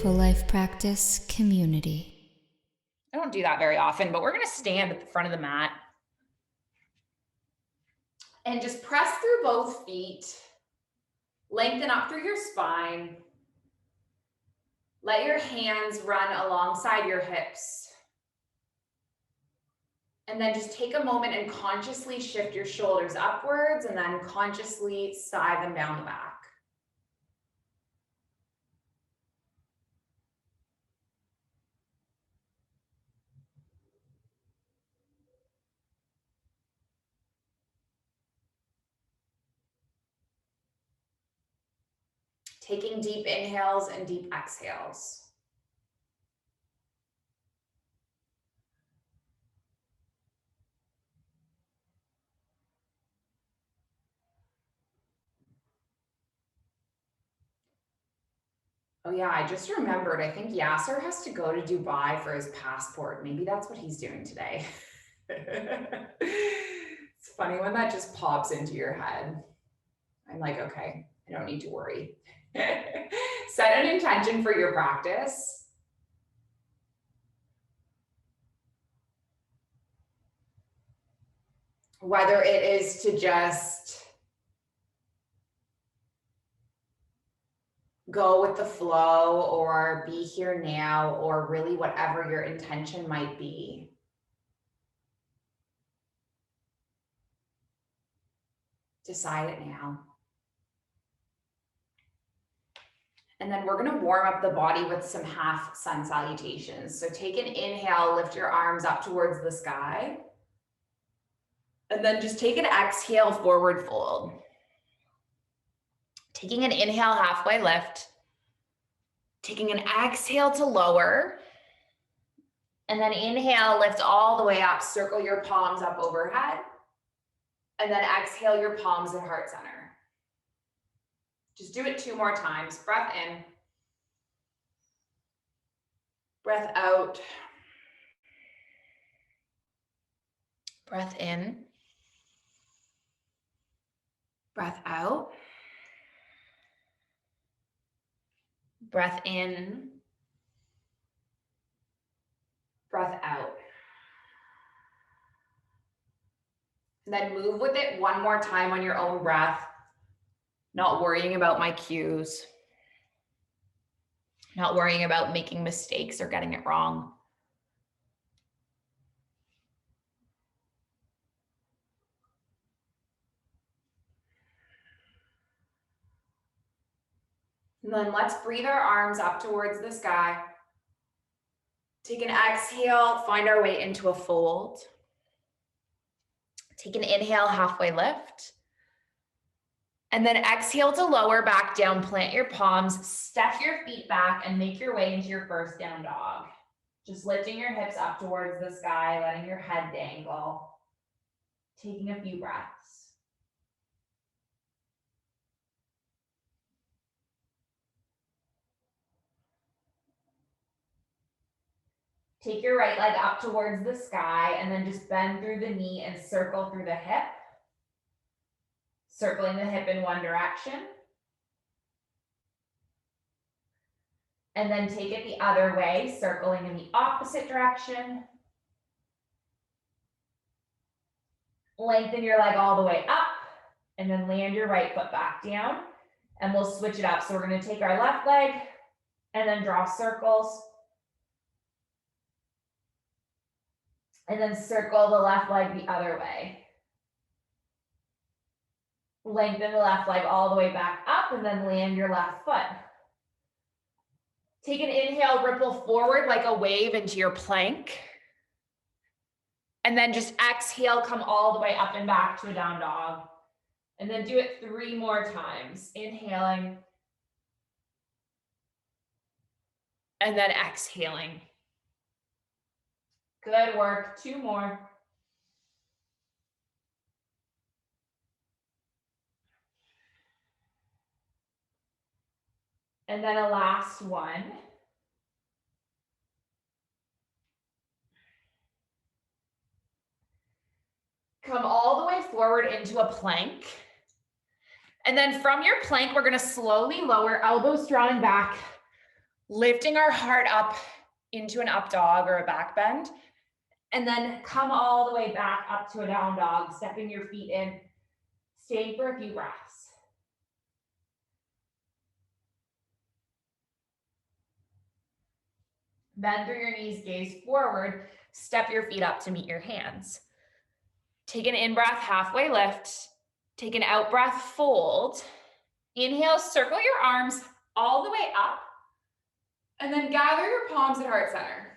Mindful Life Practice community. I don't do that very often, but we're going to stand at the front of the mat and just press through both feet. Lengthen up through your spine. Let your hands run alongside your hips. And then just take a moment and consciously shift your shoulders upwards and then consciously side them down the back. Taking deep inhales and deep exhales. Oh yeah, I just remembered, I think Yasser has to go to Dubai for his passport. Maybe that's what he's doing today. It's funny when that just pops into your head. I'm like, okay, I don't need to worry. Set an intention for your practice. Whether it is to just go with the flow or be here now, or really whatever your intention might be. Decide it now. And then we're going to warm up the body with some half sun salutations. So take an inhale, lift your arms up towards the sky. And then just take an exhale, forward fold. Taking an inhale, halfway lift. Taking an exhale to lower. And then inhale, lift all the way up, circle your palms up overhead. And then exhale your palms at heart center. Just do it 2 more times. Breath in. Breath out. Breath in. Breath out. Breath in. Breath out. And then move with it 1 more time on your own breath. Not worrying about my cues. Not worrying about making mistakes or getting it wrong. And then let's breathe our arms up towards the sky. Take an exhale, find our way into a fold. Take an inhale, halfway lift. And then exhale to lower back down, plant your palms, step your feet back and make your way into your first down dog. Just lifting your hips up towards the sky, letting your head dangle. Taking a few breaths. Take your right leg up towards the sky and then just bend through the knee and circle through the hip. Circling the hip in one direction. And then take it the other way, circling in the opposite direction. Lengthen your leg all the way up and then land your right foot back down. And we'll switch it up. So we're going to take our left leg and then draw circles. And then circle the left leg the other way. Lengthen the left leg all the way back up and then land your left foot. Take an inhale, ripple forward like a wave into your plank. And then just exhale, come all the way up and back to a down dog. And then do it 3 more times. Inhaling. And then exhaling. Good work. 2 more. And then a last one. Come all the way forward into a plank. And then from your plank, we're going to slowly lower, elbows drawn back, Lifting our heart up into an up dog or a back bend, and then come all the way back up to a down dog, stepping your feet in, staying for a few breaths. Bend through your knees, gaze forward, step your feet up to meet your hands. Take an in-breath, halfway lift. Take an out-breath, fold. Inhale, circle your arms all the way up, and then gather your palms at heart center.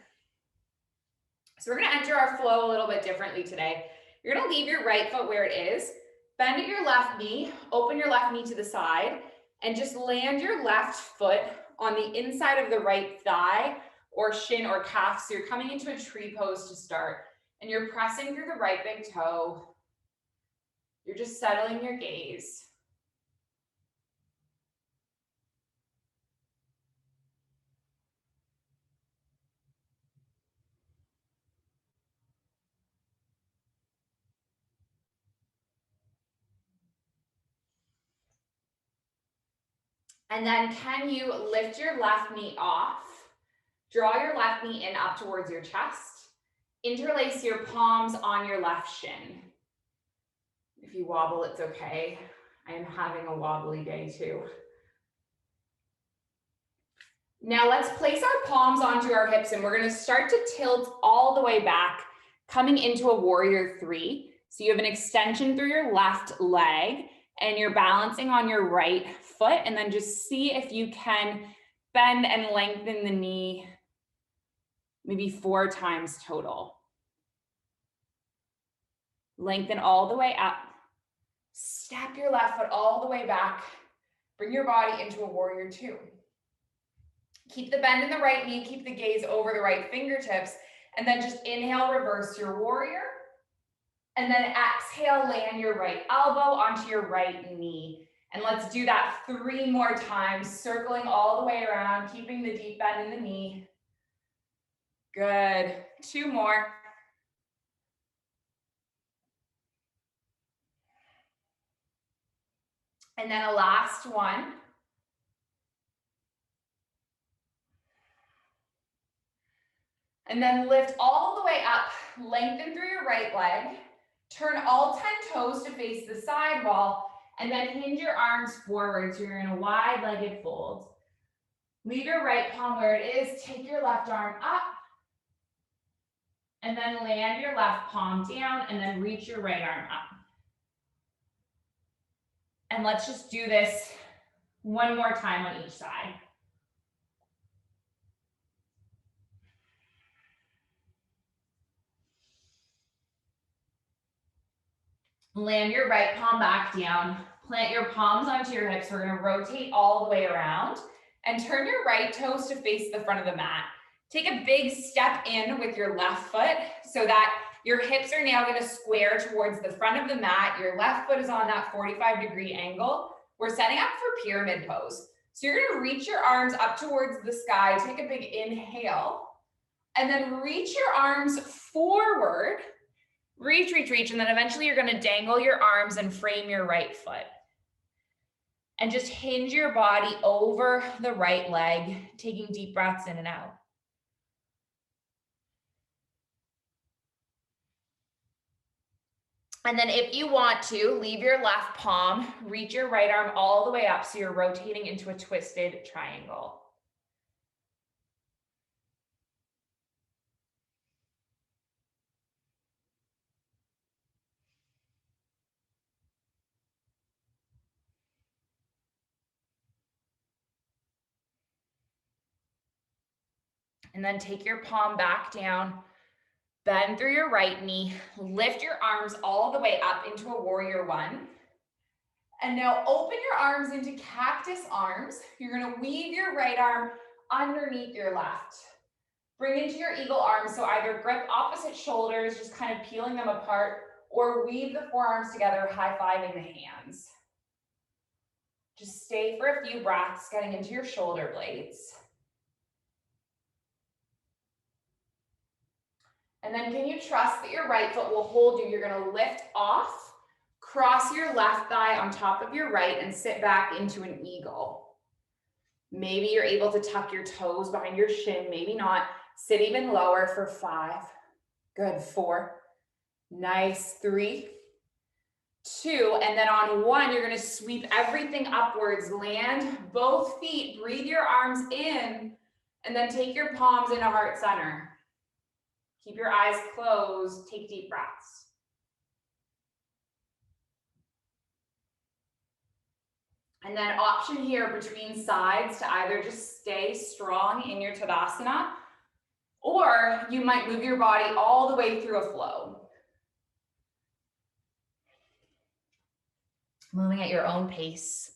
So we're gonna enter our flow a little bit differently today. You're gonna leave your right foot where it is, bend at your left knee, open your left knee to the side, and just land your left foot on the inside of the right thigh or shin or calf. So you're coming into a tree pose to start, and you're pressing through the right big toe. You're just settling your gaze. And then can you lift your left knee off? Draw your left knee in up towards your chest. Interlace your palms on your left shin. If you wobble, it's okay. I am having a wobbly day too. Now let's place our palms onto our hips, and we're gonna start to tilt all the way back, coming into a warrior three. So you have an extension through your left leg, and you're balancing on your right foot, and then just see if you can bend and lengthen the knee maybe 4 times total. Lengthen all the way up. Step your left foot all the way back. Bring your body into a warrior two. Keep the bend in the right knee, keep the gaze over the right fingertips, and then just inhale, reverse your warrior. And then exhale, land your right elbow onto your right knee. And let's do that 3 more times, circling all the way around, keeping the deep bend in the knee. Good. 2 more. And then a last one. And then lift all the way up, lengthen through your right leg, turn all 10 toes to face the side wall, and then hinge your arms forward so you're in a wide-legged fold. Leave your right palm where it is, take your left arm up, and then land your left palm down, and then reach your right arm up. And let's just do this 1 more time on each side. Land your right palm back down. Plant your palms onto your hips. We're gonna rotate all the way around and turn your right toes to face the front of the mat. Take a big step in with your left foot so that your hips are now gonna square towards the front of the mat. Your left foot is on that 45-degree angle. We're setting up for pyramid pose. So you're gonna reach your arms up towards the sky. Take a big inhale and then reach your arms forward. Reach, reach, reach, and then eventually you're gonna dangle your arms and frame your right foot. And just hinge your body over the right leg, taking deep breaths in and out. And then if you want to, leave your left palm, reach your right arm all the way up so you're rotating into a twisted triangle. And then take your palm back down, bend through your right knee, lift your arms all the way up into a warrior one. And now open your arms into cactus arms. You're gonna weave your right arm underneath your left. Bring into your eagle arms, so either grip opposite shoulders, just kind of peeling them apart, or weave the forearms together, high-fiving the hands. Just stay for a few breaths, getting into your shoulder blades. And then can you trust that your right foot will hold you? You're gonna lift off, cross your left thigh on top of your right, and sit back into an eagle. Maybe you're able to tuck your toes behind your shin, maybe not. Sit even lower for 5. Good, 4. Nice, 3, 2, and then on 1, you're gonna sweep everything upwards, land both feet, breathe your arms in, and then take your palms into heart center. Keep your eyes closed, take deep breaths. And then option here between sides to either just stay strong in your Tadasana, or you might move your body all the way through a flow. Moving at your own pace.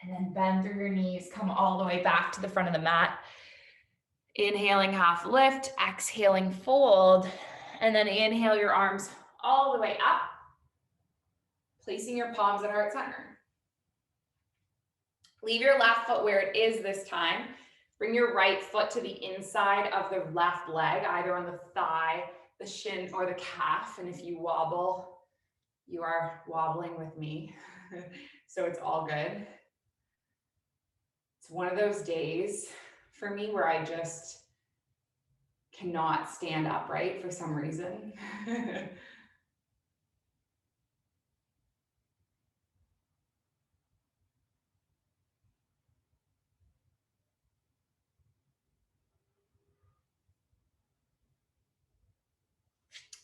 And then bend through your knees, come all the way back to the front of the mat. Inhaling, half lift, exhaling, fold, and then inhale your arms all the way up, placing your palms at heart center. Leave your left foot where it is this time. Bring your right foot to the inside of the left leg, either on the thigh, the shin, or the calf. And if you wobble, you are wobbling with me. So it's all good. It's one of those days for me where I just cannot stand upright for some reason.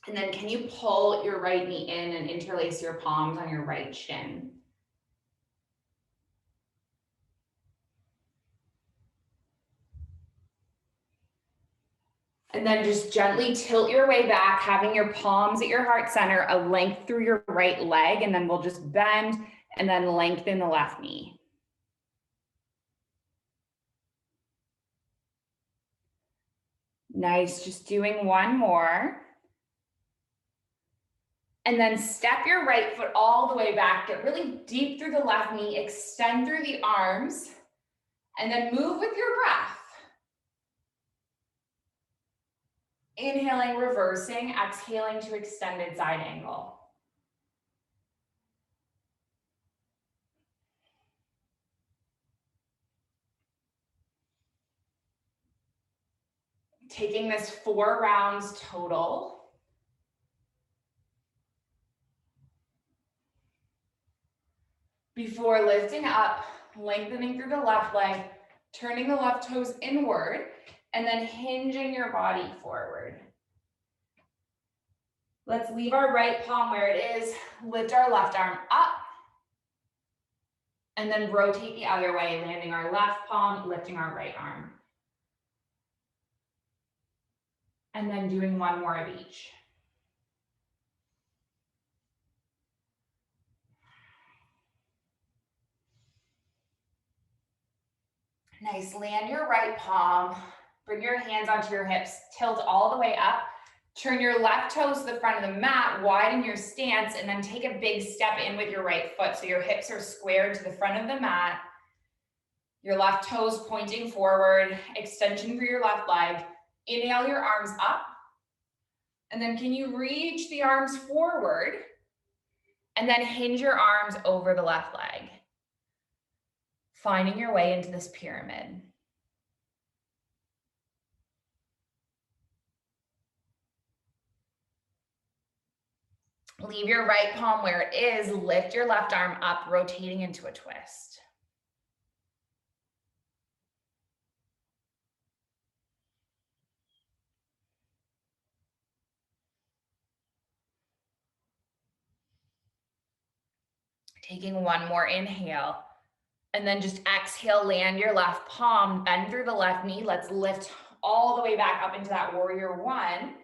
And then can you pull your right knee in and interlace your palms on your right shin? And then just gently tilt your way back, having your palms at your heart center, a length through your right leg, and then we'll just bend and then lengthen the left knee. Nice, just doing one more. And then step your right foot all the way back, get really deep through the left knee, extend through the arms, and then move with your breath. Inhaling, reversing, exhaling to extended side angle. Taking this 4 rounds total. Before lifting up, lengthening through the left leg, turning the left toes inward, and then hinging your body forward. Let's leave our right palm where it is, lift our left arm up, and then rotate the other way, landing our left palm, lifting our right arm. And then doing one more of each. Nice, land your right palm, bring your hands onto your hips, tilt all the way up, turn your left toes to the front of the mat, widen your stance, and then take a big step in with your right foot. So your hips are squared to the front of the mat, your left toes pointing forward, extension for your left leg. Inhale your arms up, and then can you reach the arms forward, and then hinge your arms over the left leg. Finding your way into this pyramid. Leave your right palm where it is, lift your left arm up, rotating into a twist. Taking one more inhale, and then just exhale, land your left palm, bend through the left knee. Let's lift all the way back up into that warrior one.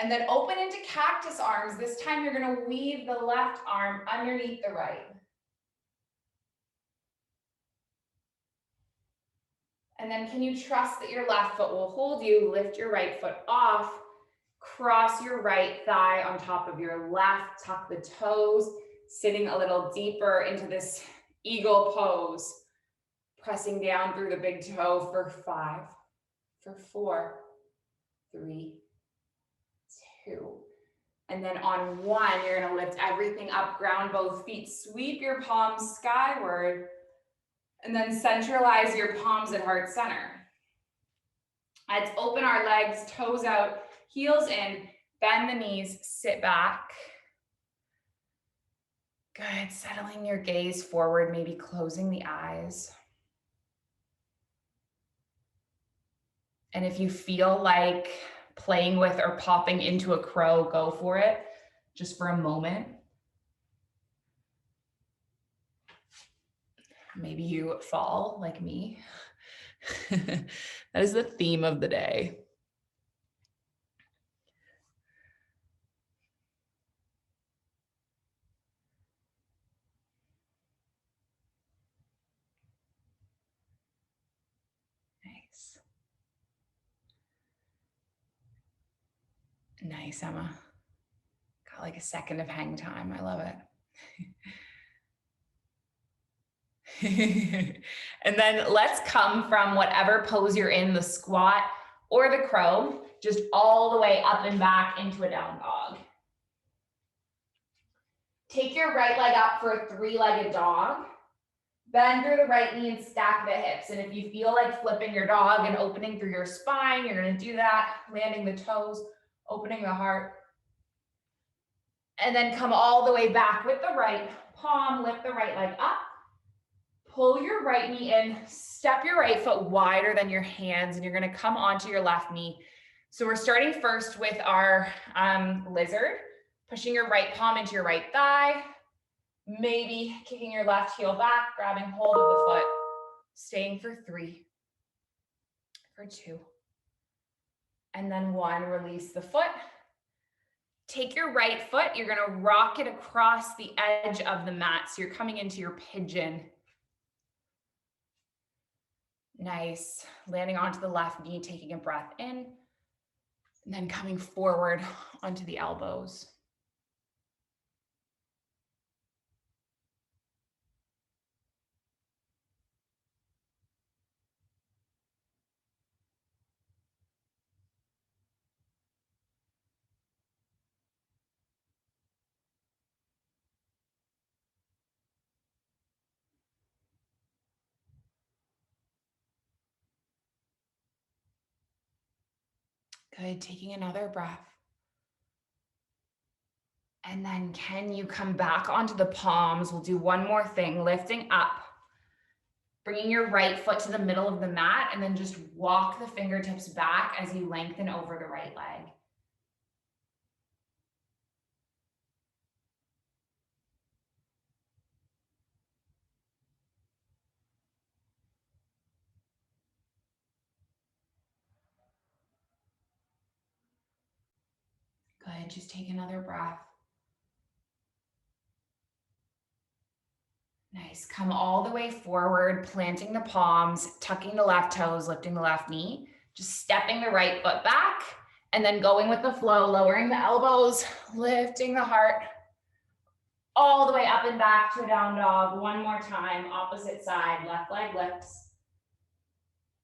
And then open into cactus arms. This time you're gonna weave the left arm underneath the right. And then can you trust that your left foot will hold you? Lift your right foot off, cross your right thigh on top of your left, tuck the toes, sitting a little deeper into this eagle pose, pressing down through the big toe for 5, for 4, 3, 2. And then on 1, you're gonna lift everything up, ground both feet, sweep your palms skyward, and then centralize your palms at heart center. Let's open our legs, toes out, heels in, bend the knees, sit back. Good, settling your gaze forward, maybe closing the eyes. And if you feel like playing with or popping into a crow, go for it, just for a moment. Maybe you fall like me. That is the theme of the day. Nice. Nice, Emma. Got like a second of hang time. I love it. And then let's come from whatever pose you're in, the squat or the crow, just all the way up and back into a down dog. Take your right leg up for a 3-legged dog. Bend through the right knee and stack the hips. And if you feel like flipping your dog and opening through your spine, you're gonna do that, landing the toes, opening the heart. And then come all the way back with the right palm, lift the right leg up. Pull your right knee in, step your right foot wider than your hands, and you're gonna come onto your left knee. So we're starting first with our lizard, pushing your right palm into your right thigh, maybe kicking your left heel back, grabbing hold of the foot, staying for 3, for 2, and then 1, release the foot. Take your right foot, you're gonna rock it across the edge of the mat, so you're coming into your pigeon. Nice, landing onto the left knee, taking a breath in, and then coming forward onto the elbows. Good, taking another breath. And then can you come back onto the palms? We'll do one more thing, lifting up, bringing your right foot to the middle of the mat, and then just walk the fingertips back as you lengthen over the right leg. Good, just take another breath. Nice, come all the way forward, planting the palms, tucking the left toes, lifting the left knee, just stepping the right foot back, and then going with the flow, lowering the elbows, lifting the heart, all the way up and back to a down dog. One more time, opposite side, left leg lifts.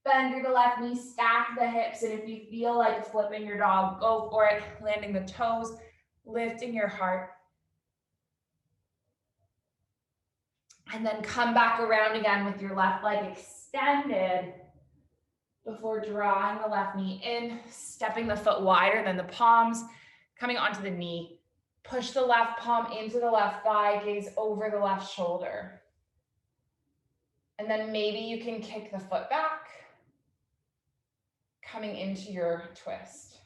Bend through the left knee, stack the hips, and if you feel like flipping your dog, go for it, landing the toes, lifting your heart. And then come back around again with your left leg extended before drawing the left knee in, stepping the foot wider than the palms, coming onto the knee. Push the left palm into the left thigh, gaze over the left shoulder. And then maybe you can kick the foot back, coming into your twist.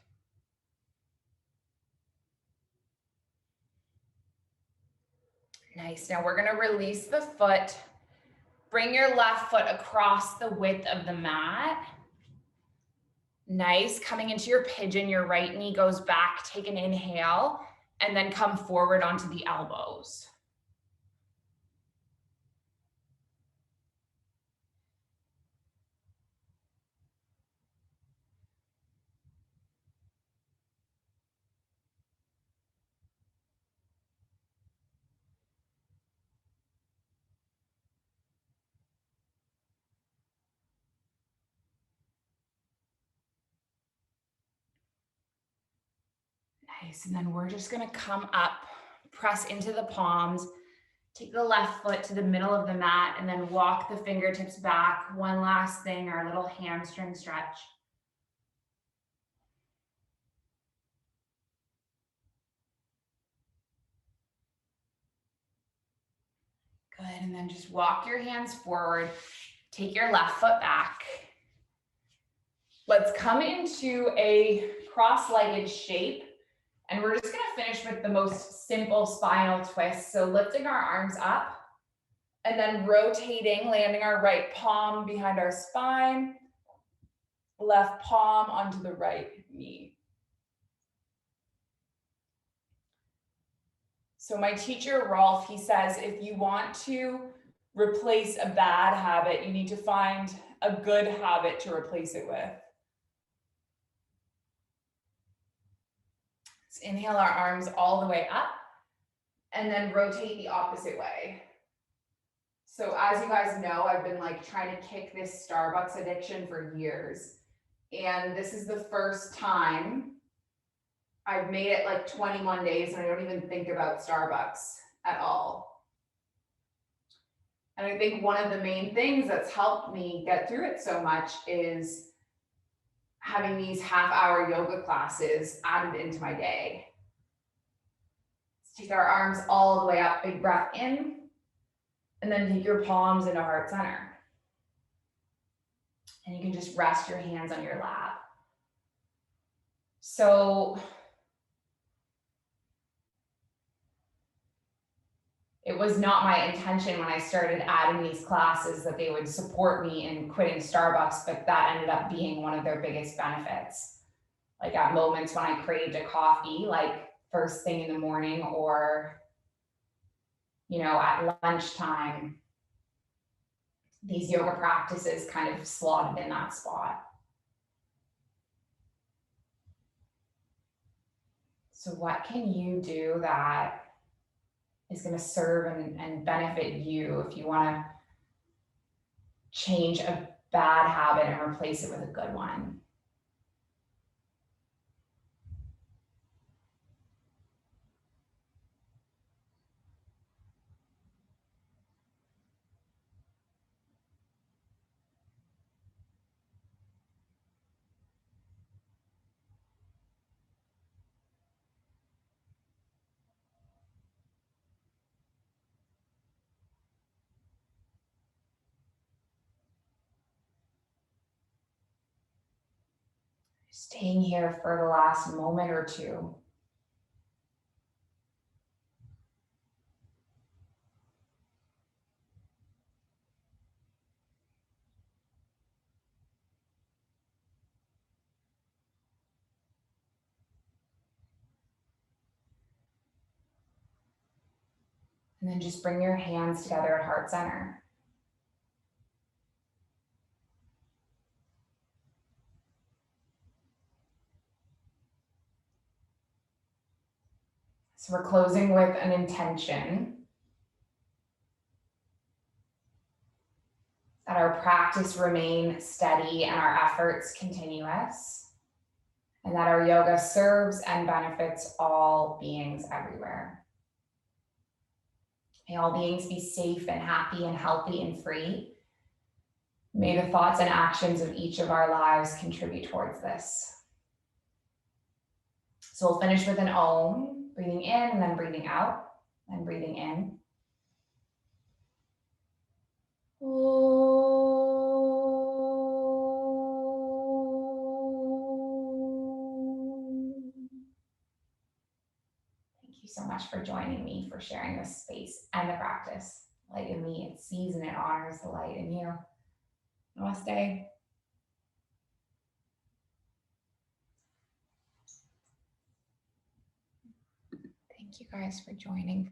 Nice, now we're gonna release the foot. Bring your left foot across the width of the mat. Nice, coming into your pigeon, your right knee goes back, take an inhale, and then come forward onto the elbows. Nice. And then we're just going to come up, press into the palms, take the left foot to the middle of the mat, and then walk the fingertips back. One last thing, our little hamstring stretch. Good. And then just walk your hands forward. Take your left foot back. Let's come into a cross-legged shape. And we're just going to finish with the most simple spinal twist. So lifting our arms up and then rotating, landing our right palm behind our spine, left palm onto the right knee. So my teacher, Rolf, he says, if you want to replace a bad habit, you need to find a good habit to replace it with. Let's inhale our arms all the way up and then rotate the opposite way. So as you guys know, I've been like trying to kick this Starbucks addiction for years. And this is the first time I've made it like 21 days and I don't even think about Starbucks at all. And I think one of the main things that's helped me get through it so much is having these half-hour yoga classes added into my day. Let's take our arms all the way up, big breath in, and then take your palms into heart center. And you can just rest your hands on your lap. So it was not my intention when I started adding these classes that they would support me in quitting Starbucks, but that ended up being one of their biggest benefits. Like at moments when I craved a coffee, like first thing in the morning or, you know, at lunchtime, these yoga practices kind of slotted in that spot. So what can you do that is going to serve and benefit you if you want to change a bad habit and replace it with a good one? Staying here for the last moment or two. And then just bring your hands together at heart center. So we're closing with an intention that our practice remain steady and our efforts continuous, and that our yoga serves and benefits all beings everywhere. May all beings be safe and happy and healthy and free. May the thoughts and actions of each of our lives contribute towards this. So we'll finish with an Om, breathing in and then breathing out, and breathing in. Thank you so much for joining me, for sharing this space and the practice. Light in me, it sees and it honors the light in you. Namaste. Thank you guys for joining.